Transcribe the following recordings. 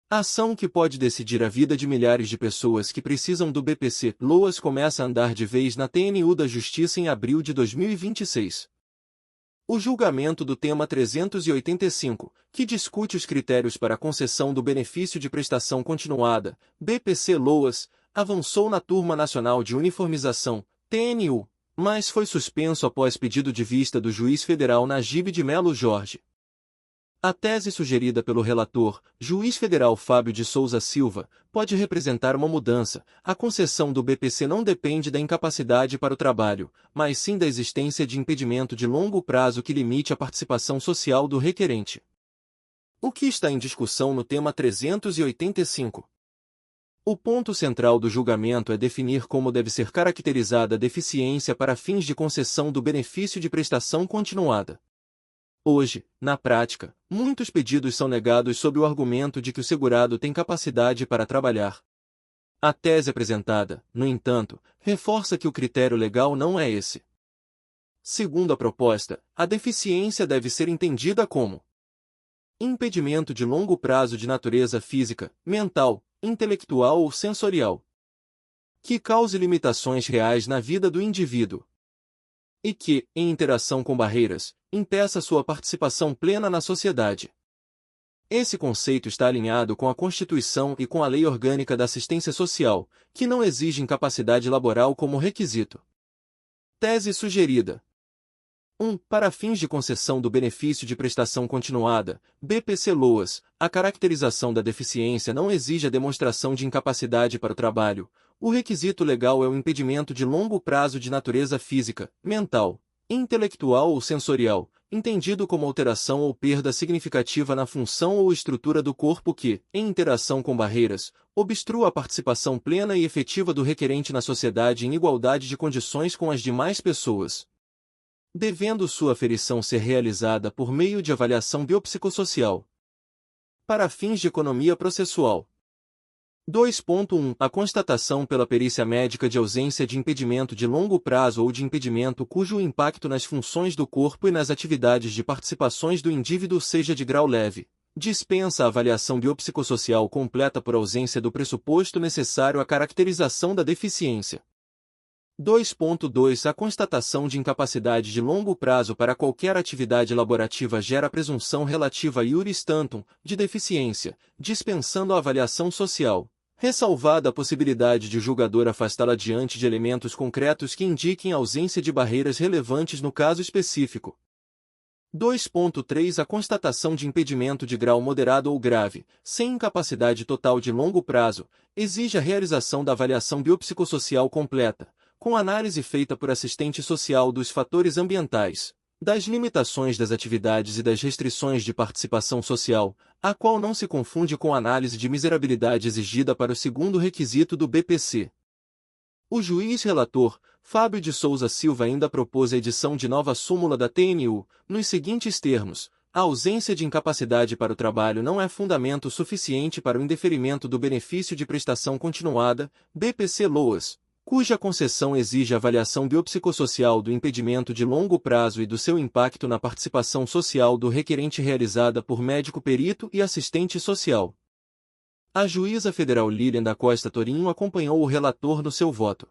A ação que pode decidir a vida de milhares de pessoas que precisam do BPC-Loas começa a andar de vez na TNU da Justiça em abril de 2026. O julgamento do tema 385, que discute os critérios para a concessão do benefício de prestação continuada, BPC-Loas, avançou na Turma Nacional de Uniformização, TNU, mas foi suspenso após pedido de vista do juiz federal Najib de Melo Jorge. A tese sugerida pelo relator, juiz federal Fábio de Souza Silva, pode representar uma mudança. A concessão do BPC não depende da incapacidade para o trabalho, mas sim da existência de impedimento de longo prazo que limite a participação social do requerente. O que está em discussão no tema 385? O ponto central do julgamento é definir como deve ser caracterizada a deficiência para fins de concessão do benefício de prestação continuada. Hoje, na prática, muitos pedidos são negados sob o argumento de que o segurado tem capacidade para trabalhar. A tese apresentada, no entanto, reforça que o critério legal não é esse. Segundo a proposta, a deficiência deve ser entendida como impedimento de longo prazo de natureza física, mental, intelectual ou sensorial, que cause limitações reais na vida do indivíduo e que, em interação com barreiras, impeça sua participação plena na sociedade. Esse conceito está alinhado com a Constituição e com a Lei Orgânica da Assistência Social, que não exige incapacidade laboral como requisito. Tese sugerida. 1. Para fins de concessão do benefício de prestação continuada, BPC-Loas, a caracterização da deficiência não exige a demonstração de incapacidade para o trabalho. O requisito legal é o impedimento de longo prazo de natureza física, mental, intelectual ou sensorial, entendido como alteração ou perda significativa na função ou estrutura do corpo que, em interação com barreiras, obstrua a participação plena e efetiva do requerente na sociedade em igualdade de condições com as demais pessoas, devendo sua aferição ser realizada por meio de avaliação biopsicossocial. Para fins de economia processual. 2.1 A constatação pela perícia médica de ausência de impedimento de longo prazo ou de impedimento cujo impacto nas funções do corpo e nas atividades de participações do indivíduo seja de grau leve, dispensa a avaliação biopsicossocial completa por ausência do pressuposto necessário à caracterização da deficiência. 2.2 A constatação de incapacidade de longo prazo para qualquer atividade laborativa gera a presunção relativa iuris tantum, de deficiência, dispensando a avaliação social, ressalvada a possibilidade de o julgador afastá-la diante de elementos concretos que indiquem a ausência de barreiras relevantes no caso específico. 2.3 A constatação de impedimento de grau moderado ou grave, sem incapacidade total de longo prazo, exige a realização da avaliação biopsicossocial completa, com análise feita por assistente social dos fatores ambientais, das limitações das atividades e das restrições de participação social, a qual não se confunde com a análise de miserabilidade exigida para o segundo requisito do BPC. O juiz relator, Fábio de Souza Silva, ainda propôs a edição de nova súmula da TNU, nos seguintes termos: a ausência de incapacidade para o trabalho não é fundamento suficiente para o indeferimento do benefício de prestação continuada, BPC-Loas, cuja concessão exige avaliação biopsicossocial do impedimento de longo prazo e do seu impacto na participação social do requerente realizada por médico perito e assistente social. A juíza federal Lilian da Costa Torinho acompanhou o relator no seu voto.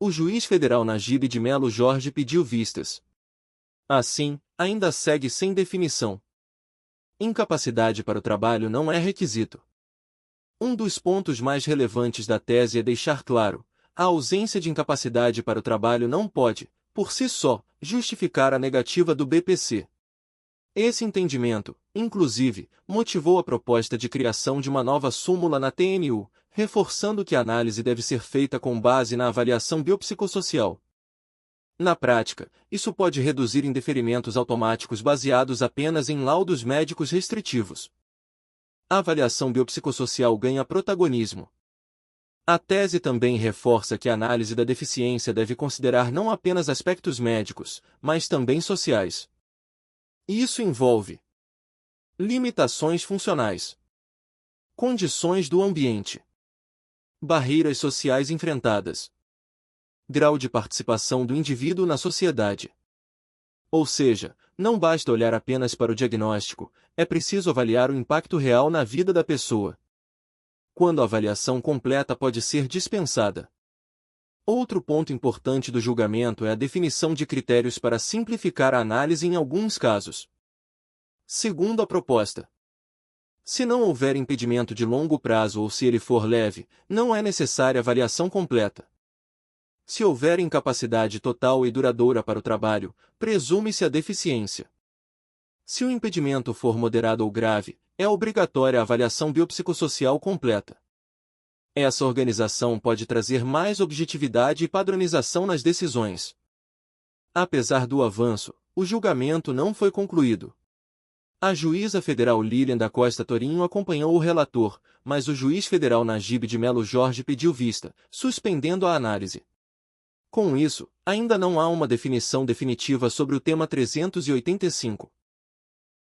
O juiz federal Najib de Melo Jorge pediu vistas. Assim, ainda segue sem definição. Incapacidade para o trabalho não é requisito. Um dos pontos mais relevantes da tese é deixar claro: a ausência de incapacidade para o trabalho não pode, por si só, justificar a negativa do BPC. Esse entendimento, inclusive, motivou a proposta de criação de uma nova súmula na TNU, reforçando que a análise deve ser feita com base na avaliação biopsicossocial. Na prática, isso pode reduzir indeferimentos automáticos baseados apenas em laudos médicos restritivos. A avaliação biopsicossocial ganha protagonismo. A tese também reforça que a análise da deficiência deve considerar não apenas aspectos médicos, mas também sociais. Isso envolve limitações funcionais, condições do ambiente, barreiras sociais enfrentadas, grau de participação do indivíduo na sociedade, Ou seja, não basta olhar apenas para o diagnóstico, é preciso avaliar o impacto real na vida da pessoa. Quando a avaliação completa pode ser dispensada. Outro ponto importante do julgamento é a definição de critérios para simplificar a análise em alguns casos. Segundo a proposta, se não houver impedimento de longo prazo ou se ele for leve, não é necessária avaliação completa. Se houver incapacidade total e duradoura para o trabalho, presume-se a deficiência. Se o impedimento for moderado ou grave, é obrigatória a avaliação biopsicossocial completa. Essa organização pode trazer mais objetividade e padronização nas decisões. Apesar do avanço, o julgamento não foi concluído. A juíza federal Lilian da Costa Torinho acompanhou o relator, mas o juiz federal Najib de Melo Jorge pediu vista, suspendendo a análise. Com isso, ainda não há uma definição definitiva sobre o tema 385.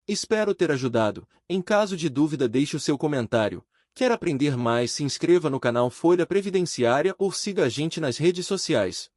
Espero ter ajudado. Em caso de dúvida, deixe o seu comentário. Quer aprender mais? Se inscreva no canal Folha Previdenciária ou siga a gente nas redes sociais.